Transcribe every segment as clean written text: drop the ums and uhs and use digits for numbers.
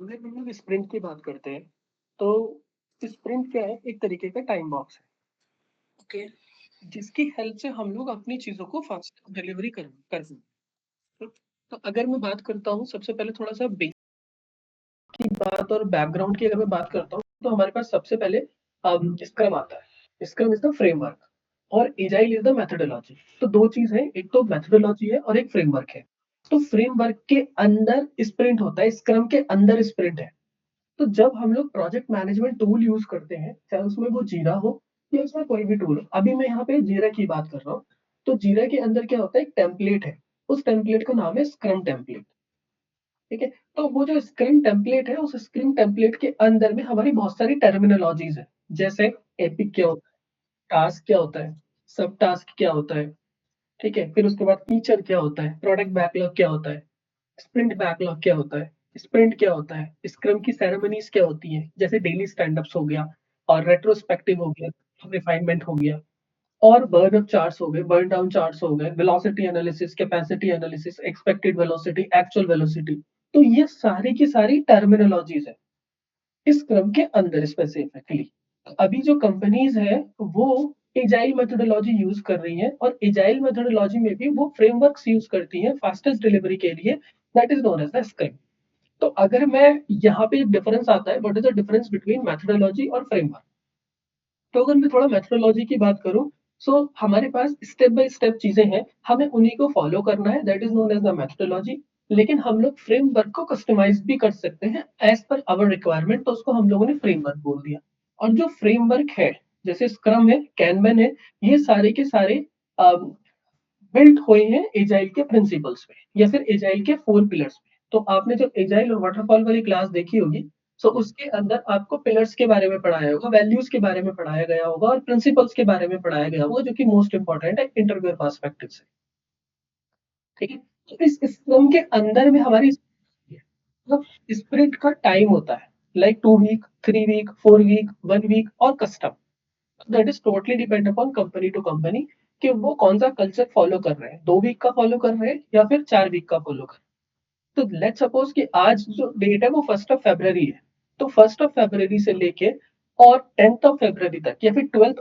अगर हम लोग स्प्रिंट की बात करते हैं, तो स्प्रिंट क्या है? एक तरीके का टाइम बॉक्स है, ओके। जिसकी हेल्प से हम लोग अपनी चीज़ों को फास्ट डिलीवरी कर सकते हैं। तो अगर मैं बात करता हूँ, सबसे पहले थोड़ा-सा बेसिक की बात और बैकग्राउंड की अगर मैं बात करता हूँ, तो हमारे पास सबसे पहले स्क्रम आता है। स्क्रम इज़ द फ्रेमवर्क और एजाइल इज़ द मेथोडोलॉजी। तो 2 चीज़ है, एक तो मेथोडोलॉजी है और एक फ्रेमवर्क है। तो फ्रेमवर्क के अंदर स्प्रिंट होता है, स्क्रम के अंदर स्प्रिंट है। तो जब हम लोग प्रोजेक्ट मैनेजमेंट टूल यूज़ करते हैं, चाहे उसमें वो जीरा हो या उसमें कोई भी टूल हो। अभी मैं यहाँ पे जीरा की बात कर रहा हूँ। तो जीरा के अंदर क्या होता है, एक टेम्पलेट है। उस टेम्पलेट का नाम है स्क्रम टेम्पलेट, ठीक है? तो वो जो स्क्रम टेम्पलेट है, उस स्क्रम टेम्पलेट के अंदर में हमारी बहुत सारी टर्मिनोलॉजीज़ है। जैसे एपिक क्या होता है, टास्क क्या होता है, सब टास्क क्या होता है, ठीक है? फिर उसके बाद फीचर क्या होता है, प्रोडक्ट बैकलॉग क्या होता है, स्प्रिंट बैकलॉग क्या होता है, स्प्रिंट क्या होता है, स्क्रम की सेरेमनीज क्या होती है, जैसे डेली स्टैंड-अप्स हो गया और रेट्रोस्पेक्टिव हो गया, रिफाइनमेंट हो गया और बर्न अप चार्ट्स हो गए, बर्न डाउन चार्ट्स हो गए, velocity analysis, capacity analysis, expected velocity, actual velocity. तो ये सारी की सारी टर्मिनोलॉजीज है इस क्रम के अंदर स्पेसिफिकली। अभी जो कंपनीज है वो एजाइल मेथोडोलॉजी यूज कर रही है और एजाइल मेथोडोलॉजी में भी वो फ्रेमवर्क्स यूज करती है फास्टेस्ट डिलीवरी के लिए, that is known as the scrum. तो अगर मैं यहाँ पे एक डिफरेंस आता है, what is the difference between methodology और फ्रेमवर्क। तो अगर मैं थोड़ा मेथोडोलॉजी की बात करूँ, सो हमारे पास स्टेप बाय स्टेप चीजें हैं, हमें उन्हीं को फॉलो करना है, that is known as the methodology. लेकिन हम लोग फ्रेमवर्क को कस्टमाइज भी कर सकते हैं एज पर आवर रिक्वायरमेंट, तो उसको हम लोगों ने फ्रेमवर्क बोल दिया। और जो फ्रेमवर्क है, जैसे स्क्रम है, कैनबन है, ये सारे के सारे बिल्ट हुए हैं एजाइल के प्रिंसिपल्स पे या फिर एजाइल के 4 पिलर्स पे। तो आपने जब एजाइल और वाटरफॉल वाली क्लास देखी होगी, तो उसके अंदर आपको पिलर्स के बारे में पढ़ाया होगा, वैल्यूज के बारे में पढ़ाया गया होगा और प्रिंसिपल्स के बारे में पढ़ाया गया होगा, जो कि मोस्ट इंपॉर्टेंट है इंटरव्यू पर्सपेक्टिव से, ठीक है? तो इस स्क्रम के अंदर में हमारी मतलब स्प्रिंट का टाइम होता है, like 2 week, 3 week, 4 week, 1 week और custom. That is totally depend upon company to company कि वो कौन सा कल्चर फॉलो कर रहे हैं, 2 वीक का फॉलो कर रहे हैं या फिर 4 वीक का फॉलो कर रहे हैं। तो लेट्स सपोज कि आज जो डेट है वो 1 है। तो 1 से लेके और 10 तक या फिर 12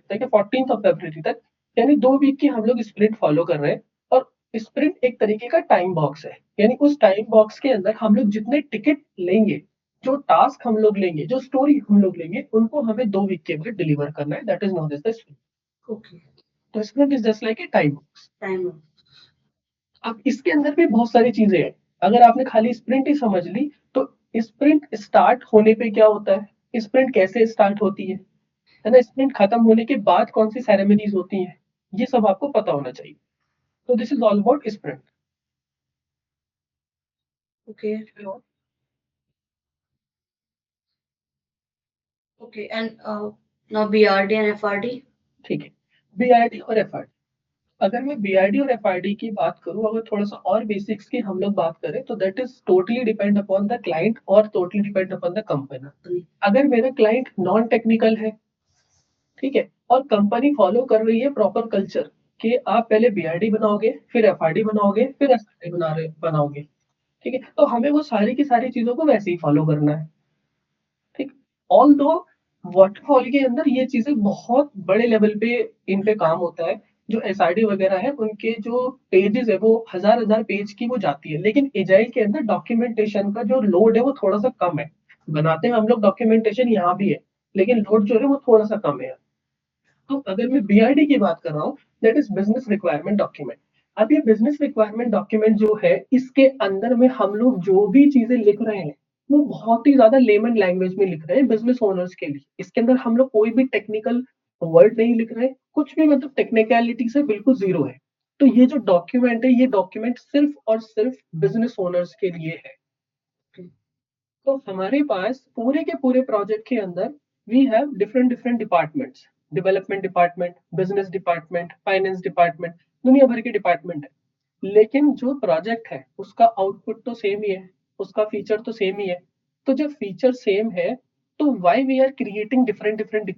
तक या 14 तक, यानी 2 वीक की हम लोग स्प्रिंट फॉलो कर रहे हैं। और स्प्रिंट एक तरीके का टाइम बॉक्स है, यानी उस टाइम बॉक्स के अंदर हम लोग जितने टिकट लेंगे, जो टास्क हम लोग लेंगे, जो स्टोरी हम लोग लेंगे, उनको हमें 2 वीक के अंदर डिलीवर करना है, that is known as the sprint. Okay. तो sprint is just like a time box. Time. अब इसके अंदर भी बहुत सारी चीजें हैं। अगर आपने खाली स्प्रिंट ही समझ ली, तो स्प्रिंट स्टार्ट होने पे क्या होता है, स्प्रिंट कैसे स्टार्ट होती है ना, स्प्रिंट खत्म होने के बाद कौन सी सेरेमनीज होती हैं, ये सब आपको पता होना चाहिए। तो this is all about sprint. Okay. Okay and now BRD and FRD. ठीक है, बीआरडी और एफआरडी। अगर मैं बीआरडी और एफआरडी की बात करूं, अगर थोड़ा सा और बेसिक्स की हम लोग बात करें, तो that is totally depend upon the client और totally depend upon the company. अगर मेरा क्लाइंट नॉन टेक्निकल है, ठीक है, और कंपनी फॉलो कर रही है प्रॉपर कल्चर कि आप पहले बीआरडी बनाओगे, फिर एफआरडी बनाओगे, फिर एसआरडी बनाओगे, ठीक है, तो हमें वो सारी की सारी चीजों को वैसे ही फॉलो करना है, ठीक। ऑल दो वाटरफॉल के अंदर ये चीजें बहुत बड़े लेवल पे इन पे काम होता है। जो एसआरडी वगैरह है, उनके जो पेजेस है वो हजार हजार पेज की वो जाती है, लेकिन एजाइल के अंदर डॉक्यूमेंटेशन का जो लोड है वो थोड़ा सा कम है। बनाते हैं हम लोग डॉक्यूमेंटेशन यहाँ भी है, लेकिन लोड जो है वो थोड़ा सा कम है। तो अगर मैं बीआरडी की बात कर रहा हूँ, that is business requirement document. अब ये बिजनेस रिक्वायरमेंट डॉक्यूमेंट जो है, इसके अंदर में हम लोग जो भी चीजें लिख रहे हैं, वो बहुत ही ज्यादा लेमन लैंग्वेज में लिख रहे हैं बिजनेस ओनर्स के लिए। इसके अंदर हम लोग कोई भी टेक्निकल वर्ड नहीं लिख रहे, कुछ भी, मतलब टेक्निकलिटी से बिल्कुल जीरो है। तो ये जो डॉक्यूमेंट है, ये डॉक्यूमेंट सिर्फ और सिर्फ बिजनेस ओनर्स के लिए है। तो हमारे पास पूरे के पूरे प्रोजेक्ट के अंदर we have different different departments, development department, business department, finance department, दुनिया भर के डिपार्टमेंट है। लेकिन जो प्रोजेक्ट है उसका आउटपुट तो सेम ही है, उसका फीचर तो सेम ही है। तो जब फीचर सेम है, तो why we are creating different different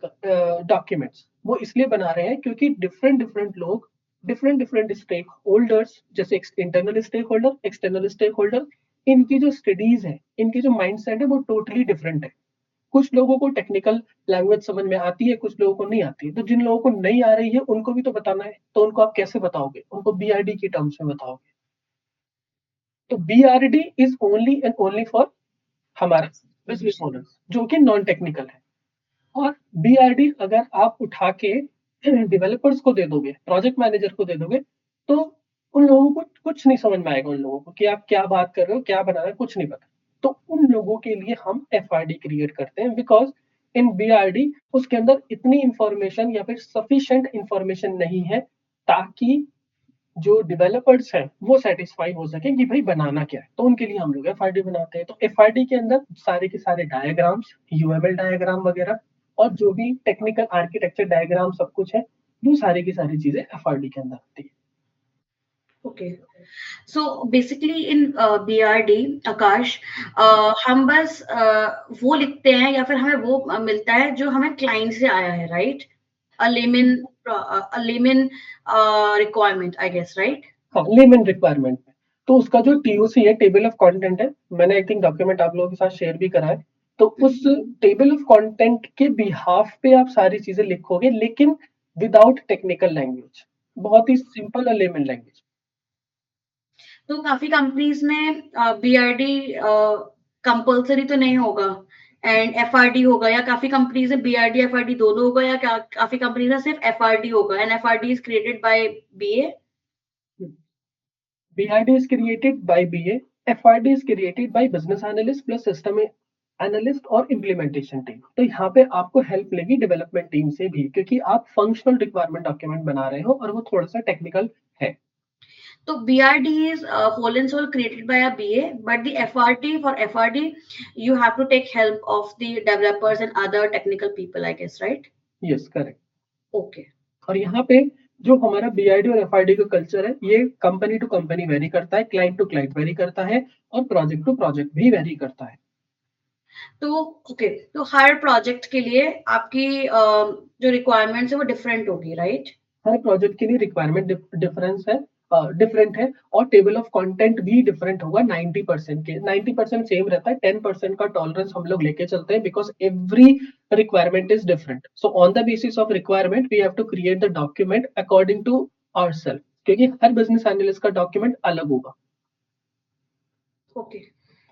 documents, वो इसलिए बना रहे हैं क्योंकि डिफरेंट डिफरेंट लोग, डिफरेंट डिफरेंट स्टेक होल्डर्स, जैसे internal stakeholder, external stakeholder, इनकी जो स्टडीज है, इनकी जो माइंडसेट है वो टोटली डिफरेंट है। कुछ लोगों को टेक्निकल लैंग्वेज समझ में आती है, कुछ लोगों को नहीं आती है। तो जिन लोगों को नहीं आ रही है उनको भी तो बताना है, तो उनको आप कैसे बताओगे? उनको बीआरडी की टर्म्स में बताओगे। तो BRD is only and only for हमारा बिजनेस ओनर्स जो कि नॉन टेक्निकल है। और बीआरडी अगर आप उठा के डेवलपर्स को दे दोगे, प्रोजेक्ट मैनेजर को दे दोगे, तो उन लोगों को कुछ नहीं समझ में आएगा। उन लोगों को कि आप क्या बात कर रहे हो, क्या बना रहे हो, कुछ नहीं पता। तो उन लोगों के लिए हम एफआरडी क्रिएट करते हैं, बिकॉज इन बीआरडी उसके अंदर इतनी इंफॉर्मेशन या फिर सफिशिएंट इंफॉर्मेशन नहीं है ताकि जो डेवलपर्स हैं वो सेटिस्फाई हो सके कि भाई बनाना क्या है। तो उनके लिए हम लोग एफआरडी बनाते हैं। तो एफआरडी के अंदर सारे के सारे डायग्राम्स, यूएमएल डायग्राम वगैरह और जो भी टेक्निकल आर्किटेक्चर डायग्राम सब कुछ है, वो सारी की सारी चीजें एफआरडी के अंदर आती है। ओके, सो बेसिकली इन बीआरडी आकाश, हम बस वो लिखते हैं या फिर हमें वो मिलता है जो हमें क्लाइंट से आया है, right? Uh layman requirement, I guess, right? हाँ, लेमन रिक्वायरमेंट में तो उसका जो टीओसी है, टेबल ऑफ कंटेंट है, मैंने आई थिंक डॉक्यूमेंट आप लोगों के साथ शेयर भी करा है। तो उस टेबल ऑफ कंटेंट के बिहाफ पे आप सारी चीजें लिखोगे, लेकिन विदाउट टेक्निकल लैंग्वेज, बहुत ही सिंपल और लेमन लैंग्वेज। तो काफी कंपनीज में बीआरडी कंपल्सरी तो नहीं होगा एंड एफआरडी होगा, या काफी कंपनीज में बीआरडी एफआरडी दोनों होगा, या काफी कंपनीज में सिर्फ एफआरडी होगा and FRD is created by BA? BID is created by BA, FRD is created by business analyst plus system analyst और इम्प्लीमेंटेशन टीम। तो यहाँ पे आपको हेल्प लेगी डेवलपमेंट टीम से भी, क्योंकि आप फंक्शनल रिक्वायरमेंट डॉक्यूमेंट बना रहे हो और वो थोड़ा सा टेक्निकल है। So BRD is whole and soul created by a BA, but the FRT, for FRD, you have to take help of the developers and other technical people, I guess, right? Yes, correct. Okay. और यहाँ पे जो हमारा BID और एफआईडी का culture है, ये company to company very करता है, क्लाइंट टू क्लाइंट वेरी करता है और प्रोजेक्ट टू प्रोजेक्ट भी वेरी करता है। तो ओके, तो हर प्रोजेक्ट के लिए आपकी जो रिक्वायरमेंट्स है वो डिफरेंट होगी, राइट? हर प्रोजेक्ट के लिए रिक्वायरमेंट डिफरेंस है, डिफरेंट है, और टेबल ऑफ कंटेंट भी डिफरेंट होगा। 90% के 90% सेम रहता है, 10% का टॉलरेंस हम लोग लेके चलते हैं, because every requirement is different. So on the basis of requirement we have to create the document according to ourself, क्योंकि हर बिजनेस एनालिस्ट का डॉक्यूमेंट अलग होगा। ओके,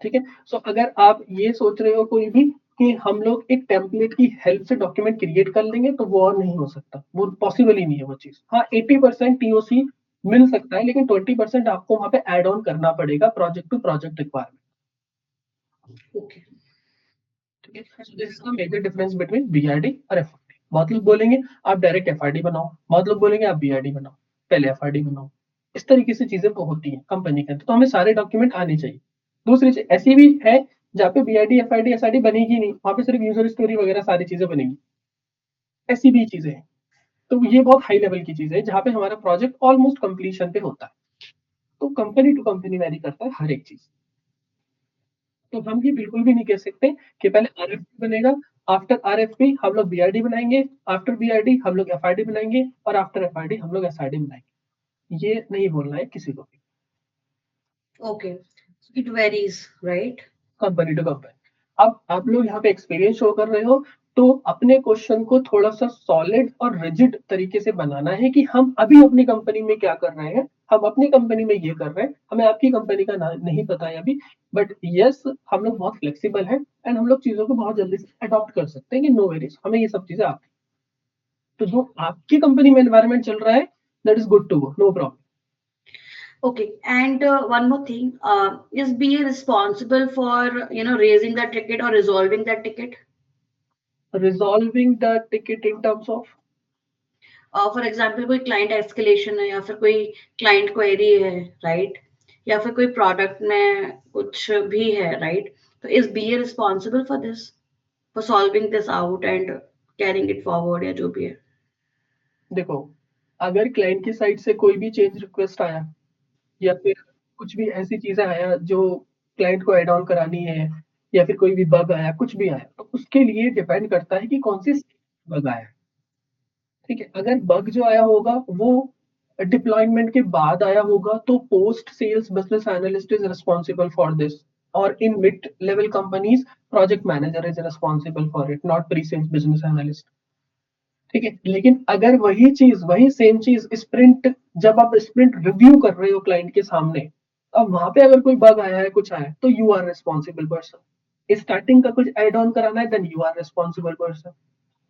ठीक है। सो अगर आप ये सोच रहे हो कोई भी कि हम लोग एक टेम्पलेट की हेल्प से डॉक्यूमेंट क्रिएट कर लेंगे, तो वो और नहीं हो सकता, वो पॉसिबल ही नहीं है वो चीज। हाँ, 80% टीओसी मिल सकता है, लेकिन 20% आपको वहां पे एड ऑन करना पड़ेगा project to project requirement. Okay, ठीक है। So this is the major difference between BRD और एफआरडी। बहुत लोग बोलेंगे आप डायरेक्ट एफआरडी बनाओ, बहुत लोग बोलेंगे आप बीआरडी बनाओ, पहले एफआरडी बनाओ। इस तरीके से चीजें होती हैं कंपनी के अंदर, तो हमें सारे डॉक्यूमेंट आने चाहिए। दूसरी चीज ऐसी भी है जहाँ पे बीआईडी एफआईडी एसआईडी बनेगी नहीं, वहां पे सिर्फ यूजर स्टोरी वगैरह सारी चीजें बनेगी। ऐसी भी चीजें हैं। तो ये बहुत हाई लेवल की चीज है जहाँ पे हमारा प्रोजेक्ट ऑलमोस्ट कंप्लीशन पे होता है। तो कंपनी टू कंपनी वेरी करता है हर एक चीज। तो हम ये बिल्कुल भी नहीं कह सकते कि पहले आरएफपी बनेगा, आफ्टर आरएफपी हम लोग बीआरडी बनाएंगे, आफ्टर बीआरडी हम लोग एफआरडी बनाएंगे और आफ्टर एफआरडी हम लोग एसआरडी बनाएंगे। ये नहीं बोलना है किसी को भी। Okay, it varies, right? Company to company. अब आप लोग यहाँ पे एक्सपीरियंस शो कर रहे हो, तो अपने क्वेश्चन को थोड़ा सा सॉलिड और रिजिड तरीके से बनाना है कि हम अभी अपनी कंपनी में क्या कर रहे हैं, हम अपनी कंपनी में ये कर रहे हैं, हमें आपकी कंपनी का नहीं पता है अभी। बट यस, हम लोग बहुत फ्लेक्सिबल हैं एंड हम लोग चीजों को बहुत जल्दी से अडॉप्ट कर सकते हैं कि नो वेरीज, हमें ये सब चीजें आती हैं। तो जो आपकी कंपनी में एनवायरमेंट चल रहा है, that is good to go, no problem. Okay, and one more thing, is BA responsible for, raising the ticket or resolving that ticket? Resolving the ticket in terms of? For example कोई client escalation है या फिर कोई client query है, right? या फिर कोई product में कुछ भी है, राइट? तो is BA responsible for this, for solving this out and carrying it forward, या जो भी है? देखो, अगर क्लाइंट की साइड से कोई भी चेंज रिक्वेस्ट आया या फिर कुछ भी ऐसी चीजें आया जो क्लाइंट को एड ऑन करानी है, या फिर कोई भी बग आया, कुछ भी आया, तो उसके लिए डिपेंड करता है कि कौन सी बग आया है। ठीक है। अगर बग जो आया होगा वो डिप्लॉयमेंट के बाद आया होगा, तो post sales business analyst is responsible for this. और in mid level companies project manager is responsible for it, not pre sales business analyst. ठीक है, लेकिन अगर वही सेम चीज स्प्रिंट, जब आप स्प्रिंट रिव्यू कर रहे हो क्लाइंट के सामने, अब वहां पे अगर कोई बग आया है, कुछ आया है, तो you are responsible person. Starting का कुछ एड ऑन कराना है, then you are responsible person.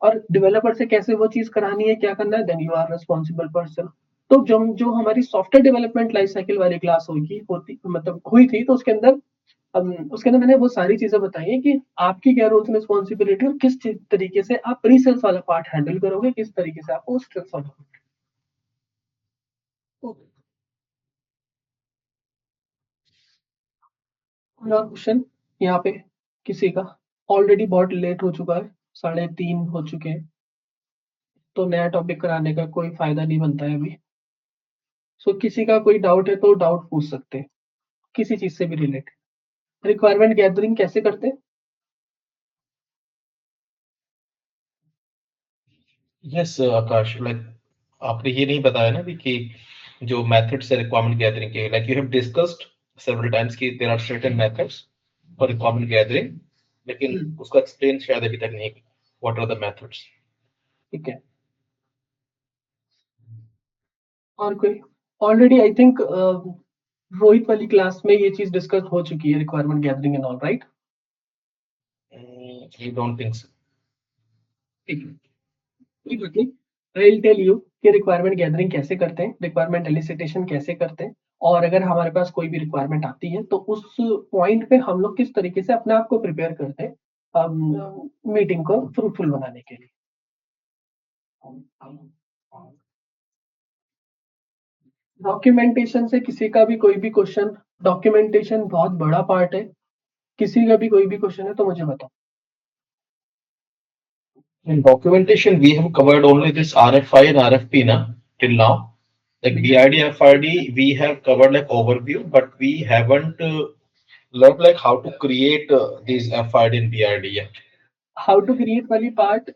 और डेवलपर से कैसे वो चीज करानी है, क्या करना है, then you are responsible person. तो जो जो हमारी सॉफ्टवेयर डेवलपमेंट लाइफ साइकिल वाली क्लास होती मतलब हुई थी, तो उसके अंदर मैंने वो सारी चीजें बताई हैं कि आपकी क्या रोल्स रिस्पॉन्सिबिलिटी और किस तरीके से आप प्री सेल्स वाला पार्ट हैंडल करोगे, किस तरीके से आप पोस्ट सेल्स वाला पार्ट। कोई और क्वेश्चन यहाँ पे किसी का? ऑलरेडी बहुत लेट हो चुका है, 3:30 हो चुके हैं, तो नया टॉपिक कराने का कोई फायदा नहीं बनता है अभी। सो किसी का कोई डाउट है तो डाउट पूछ सकते हैं, किसी चीज से भी रिलेटेड। रिक्वायरमेंट गैदरिंग कैसे करते हैं? यस आकाश, लाइक आपने ये नहीं बताया ना अभी कि जो मेथड्स है रिक्वायरमेंट गैदरिंग के, like you have discussed several times कि there are certain methods for requirement gathering, लेकिन उसका एक्सप्लेन शायद अभी तक नहीं, व्हाट आर द मेथड्स। ठीक है, और कोई? ऑलरेडी आई थिंक रोहित वाली क्लास में ये चीज डिस्कस हो चुकी है, requirement gathering and all, right? I don't think so. ठीक है, कोई बात नहीं। आई विल टेल यू कि रिक्वायरमेंट गैदरिंग कैसे करते हैं, रिक्वायरमेंट एलिसिटेशन कैसे करते हैं, और अगर हमारे पास कोई भी रिक्वायरमेंट आती है तो उस पॉइंट पे हम लोग किस तरीके से अपने आप को प्रिपेयर करते हैं मीटिंग को फ्रूटफुल बनाने के लिए। डॉक्यूमेंटेशन से किसी का भी कोई भी क्वेश्चन, डॉक्यूमेंटेशन बहुत बड़ा पार्ट है, किसी का भी कोई भी क्वेश्चन है तो मुझे बताओ। In documentation, we have covered only this RFI and RFP na till now. Like BID, FRD, we have covered like overview, but we haven't learned like how to create these FRD and BID yet. How to create वाली part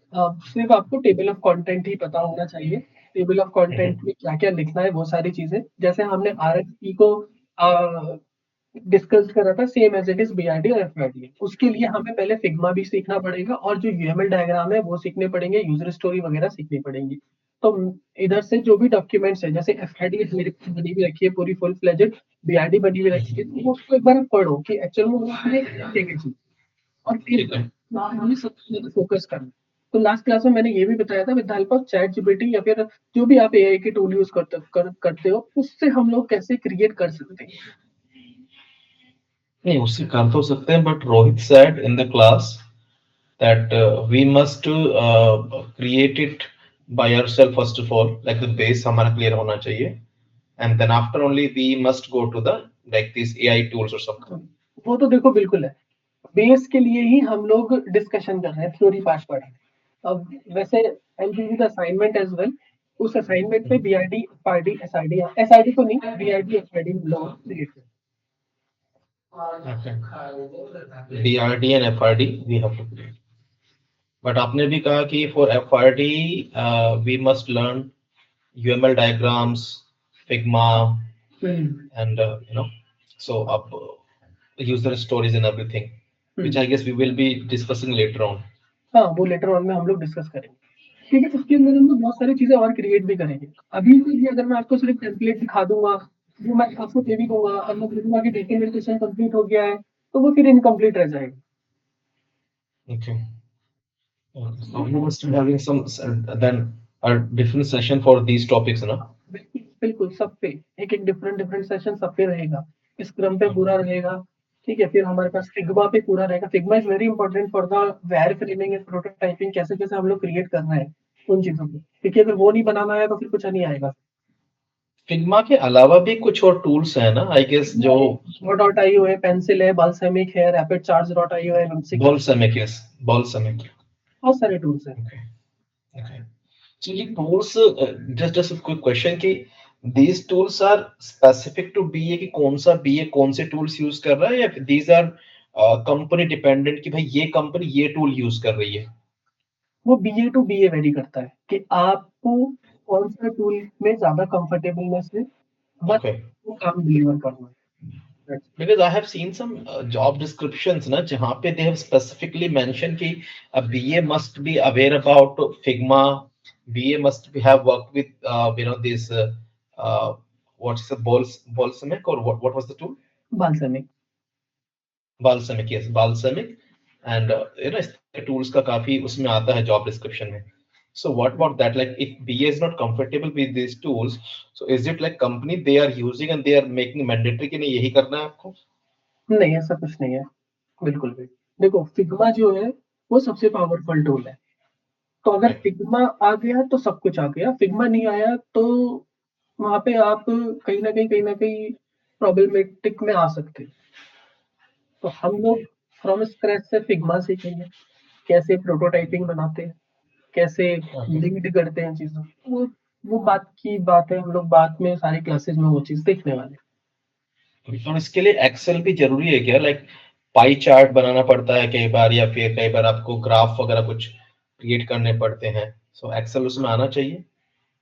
सिर्फ आपको table of content ही पता होना चाहिए। Table of content में क्या क्या लिखना है, वो सारी चीजें, जैसे हमने आरएफपी को डिस्कस करा था, same as it is BRD और एफआरडी। उसके लिए हमें पहले फिग्मा भी सीखना पड़ेगा, और जो यूएमएल डायग्राम है वो सीखने पड़ेंगे, यूजर स्टोरी वगैरह सीखनी पड़ेगी। तो इधर से जो भी डॉक्यूमेंट्स है, जैसे एफआरडी मेरे पास बनी हुई रखी है पूरी फुल फ्लेजेड, बीआरडी बनी हुई रखी है, तो उसको एक बार आप पढ़ो कि एक्चुअल में वो हमें क्या देंगे चीज, और फिर हमें सबसे ज्यादा फोकस करना। तो लास्ट क्लास में मैंने ये भी बताया था, with the help of chat GPT या फिर जो भी आप एआई की टूल यूज करते हो, उससे हम लोग कैसे क्रिएट कर सकते हैं। नहीं, उससे कर तो सकते हैं, but Rohit said in the class that we must create it by ourselves first of all, like the base हमारा clear होना चाहिए, and then after only we must go to the like these AI tools or something. वो तो देखो बिल्कुल है, base के लिए ही हम लोग डिस्कशन कर रहे हैं, थ्योरी पार्ट पढ़ रहे हैं। अब वैसे I will give you the assignment as well. उस असाइनमेंट पे बीआरडी एफआरडी एसआईडी तो नहीं, बीआरडी एफआरडी हम लोग क्रिएट करें। Okay. DRD and FRD we have to create. But आपने भी कहा कि for FRD we must learn UML diagrams, Figma, and you know, so up user stories and everything, which I guess we will be discussing later on. हाँ, वो later on में हम लोग discuss करेंगे। ठीक है, उसके अंदर हम लोग बहुत सारी चीजें और क्रिएट भी करेंगे। अभी के लिए अगर मैं आपको सिर्फ टेम्पलेट दिखा दूंगा, वो मैं आपको दे भी दूंगा और मैं बोलूंगा कि डॉक्यूमेंटेशन कंप्लीट हो गया है, तो वो फिर इनकम्प्लीट रह जाएगा। Okay. So you must be having some then a different session for these topics, ना? बिल्कुल सब पे एक एक डिफरेंट सेशन सब पे रहेगा, स्क्रम पे पूरा रहेगा। ठीक है, फिर हमारे पास फिग्मा पे पूरा रहेगा। Figma is very important for the wire framing and prototyping, कैसे कैसे हम लोग क्रिएट कर रहे हैं उन चीजों को, क्योंकि अगर वो नहीं बनाना है तो फिर कुछ नहीं आएगा। फिग्मा के अलावा भी कुछ और टूल्स हैं ना, आई गेस, जो .io है, पेंसिल है, बाल्समिक है, रैपिड चार्ज .io है, बॉल्समिक, यस, बॉल्समिक, बहुत सारे टूल्स हैं। okay. So ये tools, just a quick question कि these tools are specific to BA, कि कौन सा BA कौन से टूल्स यूज कर रहा है, या these are कंपनी डिपेंडेंट कि भाई ये कंपनी ये टूल यूज कर रही है? वो बीए टू बीए वेरी करता है कि आपको कौन सा टूल में ज्यादा कंफर्टेबलनेस है, बस Okay. वो काम डिलीवर करना है। Because I have seen some job descriptions na jahan pe they have specifically mentioned ki a BA must be aware about Figma, BA must have worked with this uh, what's the Balsamic or what was the tool? Balsamic. Balsamic, yes, Balsamic, and इस तरह के tools का काफी उसमें आता है job description में. So what about that? Like if BA is not comfortable with these tools, so is it like company they are using and they are making mandatory कि नहीं यही करना है आपको? नहीं, ऐसा कुछ नहीं है, बिल्कुल भी। देखो फिग्मा जो है वो सबसे पावरफुल टूल है, तो अगर फिग्मा आ गया तो सब कुछ आ गया, फिग्मा नहीं आया तो वहां पे आप कहीं ना कहीं प्रॉब्लमेटिक में आ सकते हैं। तो हम लोग फ्रॉम स्क्रैच से फिग्मा सीखेंगे, कैसे प्रोटोटाइपिंग बनाते हैं, कैसे लीड करते हैं चीजों वो बात की बात है, हम लोग बाद में सारी क्लासेस में वो चीज देखने वाले हैं। और इसके लिए एक्सेल भी जरूरी है क्या? लाइक पाई चार्ट बनाना पड़ता है कई बार, या फिर कई बार आपको ग्राफ वगैरह कुछ क्रिएट करने पड़ते हैं, सो एक्सेल उसमें आना चाहिए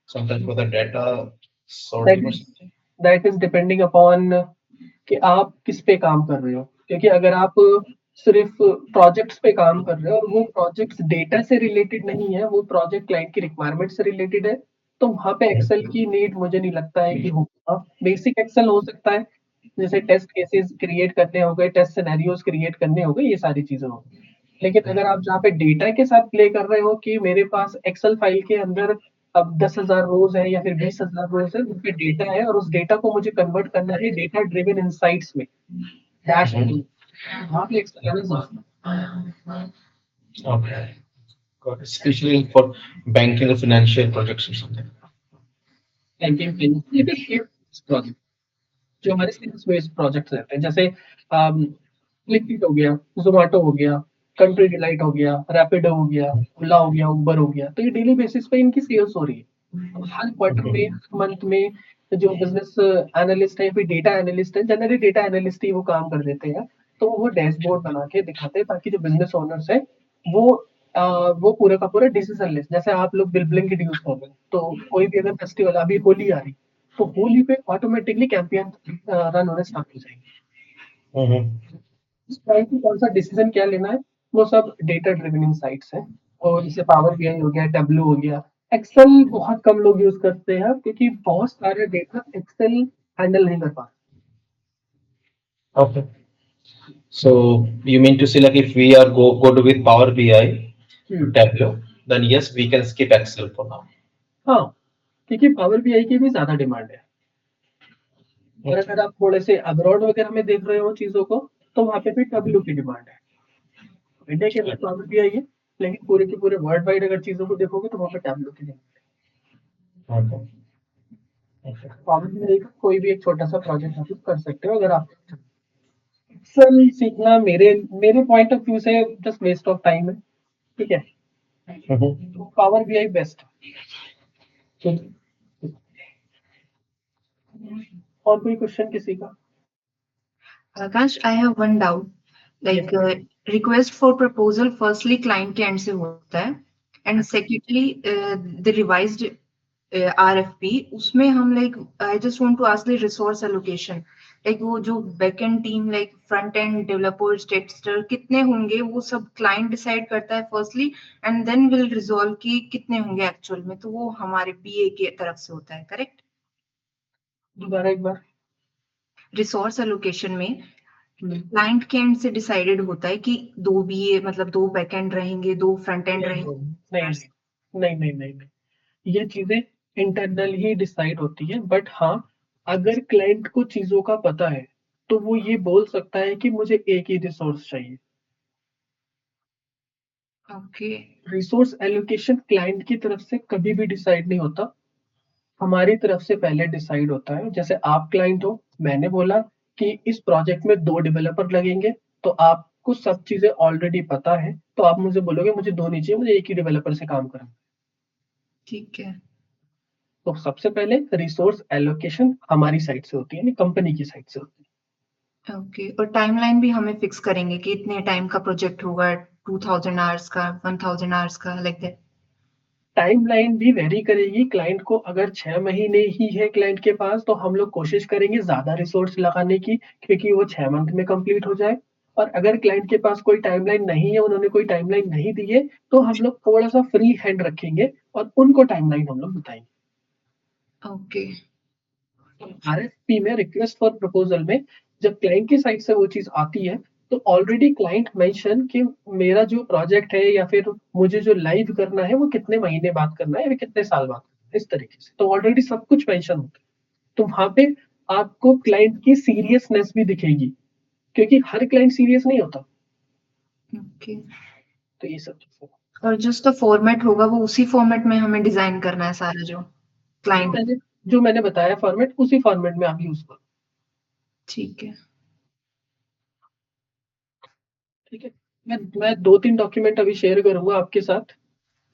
sometimes for the data sorting और something. That is depending upon कि आप किस पे काम कर रहे हो, क्योंकि अगर आप सिर्फ प्रोजेक्ट्स पे काम कर रहे हो और वो प्रोजेक्ट्स डेटा से रिलेटेड नहीं है, वो प्रोजेक्ट क्लाइंट की रिक्वायरमेंट से रिलेटेड है, तो वहां पे एक्सेल की नीड मुझे नहीं लगता है कि होगा। बेसिक एक्सेल हो सकता है, जैसे टेस्ट केसेस क्रिएट करने हो गए, टेस्ट सिनेरियोज क्रिएट करने हो गए, ये सारी चीजें हो गई। लेकिन अगर आप जहाँ पे डेटा के साथ प्ले कर रहे हो कि मेरे पास एक्सेल फाइल के अंदर अब 10,000 रोज है या फिर 20,000 रोज है, उसपे डेटा है और उस डेटा को मुझे कन्वर्ट करना है डेटा ड्रिवन इनसाइट्स में, डैशबोर्ड, वहाँ पे एक्सेल आना जरूरी है। Okay. Got it. Especially for banking or financial projects or something. Banking project जो हमारे सेल्स बेस्ड प्रोजेक्ट्स रहते हैं, जैसे क्लिकइट हो गया, जोमेटो हो गया, कंट्री डिलाइट हो गया, रैपिडो हो गया, ओला हो गया, उबर हो गया, तो ये डेली बेसिस पे इनकी सेल्स हो रही है। हर क्वार्टर में, हर मंथ में जो बिजनेस एनालिस्ट है या फिर डेटा एनालिस्ट है, जनरली डेटा एनालिस्ट ही वो काम कर देते हैं, तो वो डैशबोर्ड बना के दिखाते हैं ताकि जो बिजनेस ओनर्स है वो वो पूरा का पूरा डिसीजन ले। जैसे आप लोग ब्लिंकिट यूज कर रहे हैं, तो कोई भी अगर फेस्टिवल, अभी होली आ रही, तो होली पे ऑटोमेटिकली कैंपेन रन होने स्टार्ट हो जाएंगे। इस टाइप की कौन सा डिसीजन क्या लेना है, वो सब डेटा ड्रिवन इनसाइट्स है। और जैसे पावर बीआई हो गया, टैबलू हो गया, एक्सेल बहुत कम लोग यूज करते हैं क्योंकि बहुत सारे डेटा एक्सेल हैंडल नहीं कर पाते। Okay. So you mean to say like if we are good with Power BI, Tableau, then yes, we can skip Excel for now. हाँ, क्योंकि पावर बीआई की भी ज्यादा डिमांड है। और अगर आप थोड़े से अब्रॉड वगैरह में देख रहे हो चीजों को, तो वहां पे भी टैबलू की डिमांड है। इंडिया के अंदर पावर बीआई है, लेकिन पूरे के पूरे वर्ल्ड वाइड अगर चीजों को देखोगे तो वहां पे टैबलू की डिमांड है। Okay. Okay. पावर बीआई का कोई भी एक छोटा सा प्रोजेक्ट आप कर सकते हो अगर आप। एक्सेल सीखना मेरे मेरे पॉइंट ऑफ व्यू से जस्ट वेस्ट ऑफ टाइम है, ठीक है। तो पावर बीआई बेस्ट। और कोई क्वेश्चन किसी का? Akash, I have one doubt. Like request for proposal, firstly client के end से होता है, and secondly the revised RFP, उसमें हम like I just want to ask the resource allocation. Like वो जो backend team like front end developers, tester कितने होंगे, वो सब client decide करता है firstly, and then will resolve कि कितने होंगे actual में, तो वो हमारे BA की तरफ से होता है, correct? दोबारा एक बार। रिसोर्स एलोकेशन में क्लाइंट के एंड से डिसाइडेड होता है कि 2 बीए मतलब 2 बैकएंड रहेंगे, 2 फ्रंट एंड रहेंगे। नहीं, ये चीजें इंटरनल ही डिसाइड होती है, बट हाँ, अगर क्लाइंट को चीजों का पता है तो वो ये बोल सकता है कि मुझे एक ही रिसोर्स चाहिए। ओके, रिसोर्स एलोकेशन क्लाइंट की तरफ से कभी भी डिसाइड नहीं होता, हमारी तरफ से पहले डिसाइड होता है। जैसे आप क्लाइंट हो, मैंने बोला कि इस प्रोजेक्ट में 2 डेवलपर लगेंगे, तो आपको सब चीजें ऑलरेडी पता है, तो आप मुझे बोलोगे मुझे 2 नहीं चाहिए, मुझे एक ही डेवलपर से काम करना है। ठीक है। तो सबसे पहले रिसोर्स एलोकेशन हमारी साइड से होती है, यानी कंपनी की साइड से होती है। ओके, और टाइमलाइन भी हमें फिक्स करेंगे कि इतने टाइम का प्रोजेक्ट होगा, 2000 आवर्स का, 1000 आवर्स का, लाइक दैट। टाइमलाइन भी वेरी करेगी। क्लाइंट को अगर 6 महीने ही है क्लाइंट के पास, तो हम लोग कोशिश करेंगे ज़्यादा रिसोर्स लगाने की, क्योंकि वो 6 मंथ में कंप्लीट हो जाए। और अगर क्लाइंट के पास कोई टाइमलाइन नहीं है, उन्होंने कोई टाइमलाइन नहीं दी है, तो हम लोग थोड़ा-सा फ्री हैंड रखेंगे और उनको टाइमलाइन हम लोग बताएँगे। ओके। आरएफपी में, रिक्वेस्ट फॉर प्रपोजल में, जब क्लाइंट की साइड से वो चीज़ आती है, तो ऑलरेडी क्लाइंट मेंशन कि मेरा जो प्रोजेक्ट है या फिर मुझे जो लाइव करना है, वो कितने महीने बाद करना है या कितने साल बाद करना है, इस तरीके से। तो ऑलरेडी सब कुछ मेंशन होता है। तो वहाँ पे आपको क्लाइंट की सीरियसनेस भी दिखेगी, क्योंकि हर क्लाइंट सीरियस नहीं होता। ओके। तो ये सब चीज़ें। और जो उसका फॉर्मेट होगा वो उसी फॉर्मेट में हमें डिजाइन करना है सारा जो क्लाइंट। जो मैंने बताया फॉर्मेट, उसी फॉर्मेट में आप यूज़ करो। ठीक है। ठीक है? मैं 2-3 डॉक्यूमेंट अभी शेयर करूँगा आपके साथ।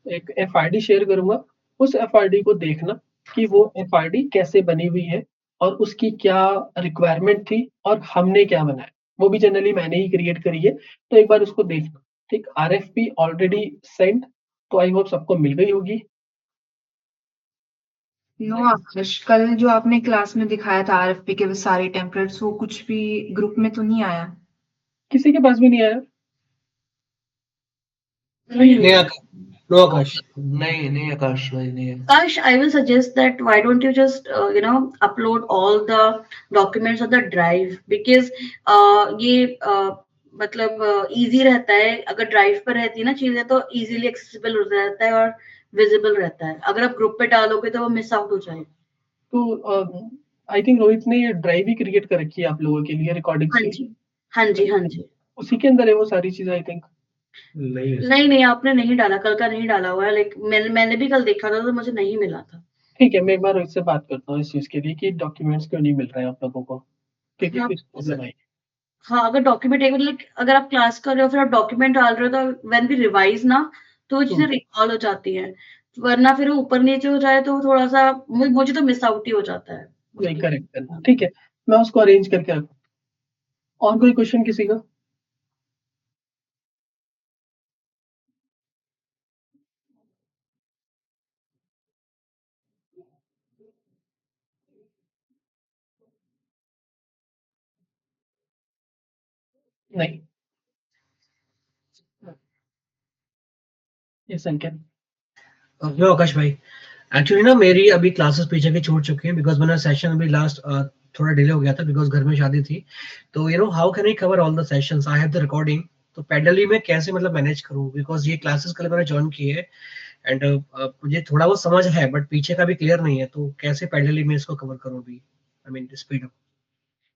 एक एफआरडी शेयर करूँगा। उस एफआरडी को देखना कि वो एफआरडी कैसे बनी हुई है और उसकी क्या रिक्वायरमेंट थी और हमने क्या बनाया। वो भी जनरली मैंने ही क्रिएट करी है, तो एक बार उसको देखना। ठीक, आरएफपी ऑलरेडी सेंड, तो आई होप सबको मिल गई होगी। नो आकाश, कल जो आपने क्लास में दिखाया था आरएफपी के सारे टेम्पलेट्स, वो कुछ भी ग्रुप में तो नहीं आया? किसी के पास भी नहीं आया? नहीं नो आकाश, नहीं आकाश भाई, नहीं है। Akash, I will suggest that why don't you just upload all the documents on the drive, because ये मतलब easy रहता है। अगर ड्राइव पर रहती है ना चीजें, तो easily accessible हो रहता है और visible रहता है। अगर आप ग्रुप पे डालोगे तो वो मिस आउट हो जाएगा। तो आई थिंक रोहित ने ये ड्राइव ही क्रिएट कर रखी है आप लोगों के लिए रिकॉर्डिंग हाँ की। जी, हाँ जी, हाँ जी। उसी के अंदर है वो सारी चीजें आई थिंक। नहीं, आपने नहीं डाला, कल का नहीं डाला हुआ है। लाइक मैंने भी कल देखा था तो मुझे नहीं मिला था। ठीक है, मैं एक बार रोहित से बात करता हूँ इस चीज के लिए कि डॉक्यूमेंट्स क्यों नहीं मिल रहे हैं आप लोगों को, क्योंकि हाँ। कुछ प्रॉब्लम आई। हाँ, अगर डॉक्यूमेंट एक लाइक अगर आप क्लास कर रहे हो फिर आप डॉक्यूमेंट डाल रहे हो, तो व्हेन वी रिवाइज ना, तो वो चीजें रिकॉल हो जाती हैं। वरना फिर वो ऊपर नीचे हो जाए तो थोड़ा सा मुझे तो मिस आउट ही हो जाता है। नहीं, करेक्ट करना। ठीक है, मैं उसको अरेंज करके रखूँ। और कोई क्वेश्चन किसी का? नहीं, ये संकेत। नो आकाश भाई, एक्चुअली ना मेरी अभी क्लासेस पीछे की छूट चुकी हैं, बिकॉज मैंने सेशन अभी लास्ट थोड़ा डिले हो गया था बिकॉज घर में शादी थी। तो how can I cover all the sessions? I have the recording, तो पैरेलली में कैसे मतलब मैनेज करूं? बिकॉज ये क्लासेस कल मैंने ज्वाइन की है एंड मुझे थोड़ा बहुत समझ है बट पीछे का भी क्लियर नहीं है, तो कैसे पैरेलली में इसको कवर करूं अभी? I mean speed up.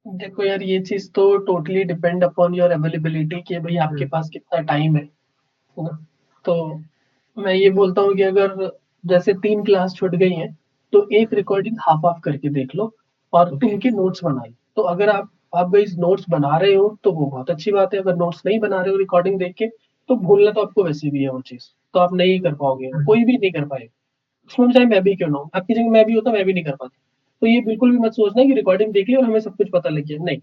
देखो यार, ये चीज तो totally depend upon your availability कि भाई आपके पास कितना टाइम है ना। तो मैं ये बोलता हूँ कि अगर जैसे 3 क्लास छूट गई हैं, तो एक रिकॉर्डिंग हाफ ऑफ करके देख लो और उनके नोट्स बना लो। तो अगर आप गाइस नोट्स बना रहे हो तो वो बहुत अच्छी बात है। अगर नोट्स नहीं बना रहे हो रिकॉर्डिंग देख के, तो भूलना तो आपको वैसे भी है वो चीज, तो आप नहीं कर पाओगे, कोई भी नहीं कर पाएगा। उसमें चाहे मैं भी क्यों ना हूँ, आपकी जगह मैं भी होता, मैं भी नहीं कर पाता। तो ये बिल्कुल भी मत सोचना कि रिकॉर्डिंग देख ली और हमें सब कुछ पता लग गया। नहीं,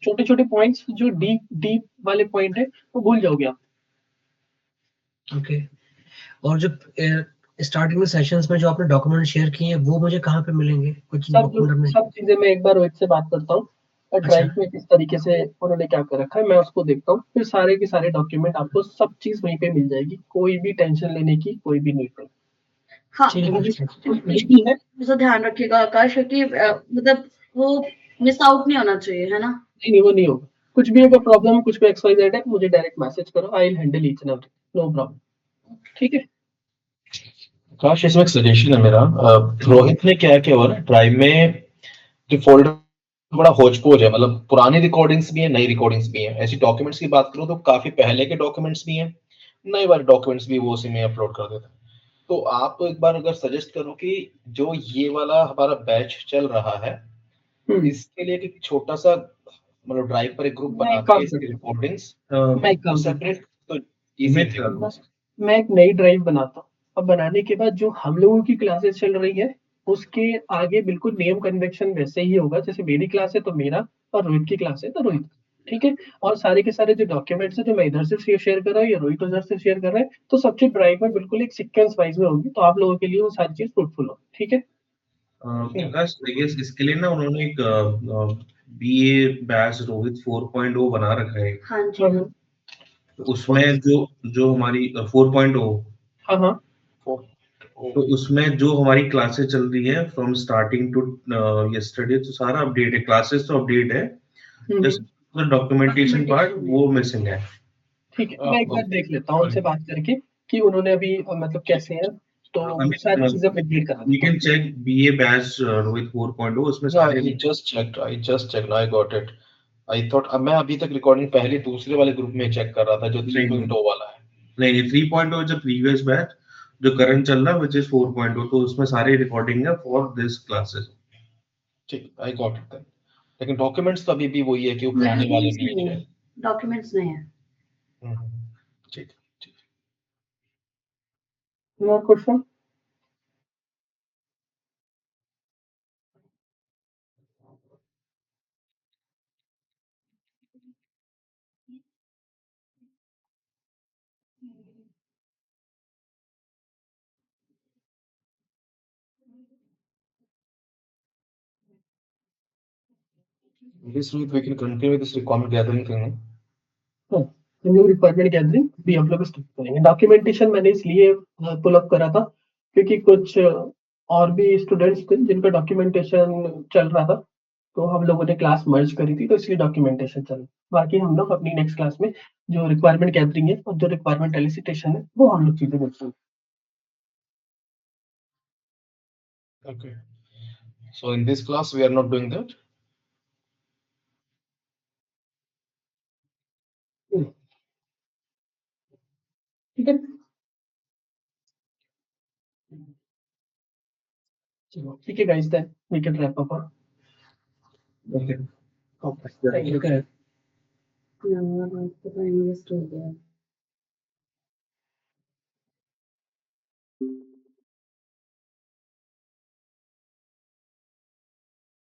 छोटे छोटे पॉइंट्स जो डीप डीप वाले पॉइंट है वो भूल जाओगे आप। ओके। और जो स्टार्टिंग में सेशंस में जो आपने डॉक्यूमेंट शेयर किए हैं वो मुझे कहाँ पे मिलेंगे? कुछ डॉक्यूमेंट सब चीजें मैं एक बार रोहित से बात करता हूँ और ड्राइव में किस तरीके से उन्होंने क्या कर रखा है मैं उसको देखता हूँ। फिर सारे के सारे डॉक्यूमेंट आपको सब चीज वहीं पे मिल जाएगी, कोई भी टेंशन लेने की कोई भी नीड नहीं। हाँ, ठीक है, तो ध्यान रखिएगा आकाश, क्योंकि मतलब वो मिस आउट नहीं होना चाहिए, है ना? नहीं वो नहीं होगा। कुछ भी अगर प्रॉब्लम, कुछ भी XYZ है, मुझे डायरेक्ट मैसेज करो, I will handle each and everything, no problem. ठीक है। काश इसमें एक सजेशन है मेरा। रोहित ने क्या किया हुआ ना, ड्राइव में जो फोल्डर बड़ा होच पोच है, मतलब पुरानी रिकॉर्डिंग्स भी है, नई रिकॉर्डिंग्स भी है। ऐसी डॉक्यूमेंट्स की बात करो तो काफी पहले के डॉक्यूमेंट्स भी हैं, नए वाले डॉक्यूमेंट्स भी वो उसी में अपलोड कर देते हैं। तो आप एक बार अगर सजेस्ट करो कि जो ये वाला हमारा बैच चल रहा है, इसके लिए एक छोटा सा मतलब ड्राइव पर एक ग्रुप बना के इसकी रिकॉर्डिंग्स सेपरेट, तो इजी मैं एक नई ड्राइव बनाता हूँ। अब बनाने के बाद जो हम लोगों की क्लासेस चल रही है, उसके आगे बिल्कुल नेम कन्वेक्शन वैसे ही होगा। जैसे मेरी क्लास है तो मेरा, और रोहित की क्लास है तो रोहित। ठीक है, और सारे के सारे जो डॉक्यूमेंट्स है जो मैं इधर से शेयर कर रहा हूँ या रोहित उधर से शेयर कर रहा है, तो सब चीज ड्राइव में बिल्कुल एक सीक्वेंस वाइज में होगी, तो आप लोगों के लिए वो सारी चीज फ्रूटफुल होगी। ठीक है, प्रकाश, ये इसके लिए ना उन्होंने एक बीए बैच रोहित 4.0 बना रखा है। हाँ जी, हाँ। तो उसमें जो हमारी 4.0, हाँ हाँ तो उसमें जो हमारी क्लासेस चल रही है फ्रॉम स्टार्टिंग टू यस्टरडे, तो सारा अपडेट है, क्लासेस तो अपडेट है, जस्ट डॉक्यूमेंटेशन पार्ट वो मिसिंग है। ठीक है, मैं एक बार देख लेता हूँ उनसे बात करके कि उन्होंने अभी मतलब कैसे है, तो सारी चीजें अपडेट करा We can check BA batch with 4.0 उसमें Yeah, सारे I just checked. I got it. I thought मैं अभी तक रिकॉर्डिंग पहले दूसरे वाले ग्रुप में चेक कर रहा था जो 3.0 वाला है। नहीं, 3.0 जो प्रीवियस बैच जो करंट चल रहा है which is 4.0, तो उसमें सारी रिकॉर्डिंग है फॉर दिस क्लासेस। ठीक, I got it then. लेकिन डॉक्यूमेंट्स तो अभी भी वही है कि वो पुराने वाले में है। डॉक्यूमेंट्स नहीं है। ठीक ठीक। More question? This week we can continue with this requirement gathering thing. हाँ, न्यू रिक्वायरमेंट गैदरिंग भी हम लोग स्टार्ट करेंगे। डॉक्यूमेंटेशन मैंने इसलिए पुल अप करा था क्योंकि कुछ और भी स्टूडेंट्स थे जिनका डॉक्यूमेंटेशन चल रहा था, तो हम लोगों ने क्लास मर्ज करी थी, तो इसलिए डॉक्यूमेंटेशन चल। बाकी हम लोग अपनी नेक्स्ट क्लास में जो रिक्वायरमेंट गैदरिंग है और जो रिक्वायरमेंट एलिसिटेशन है वो हम लोग चीजें देखते हैं। Okay. So in this class we are not doing that. ठीक है, चलो ठीक है guys, then we can wrap up. Okay. Thank you. Number 1 तो टाइम वेस्ट हो गया।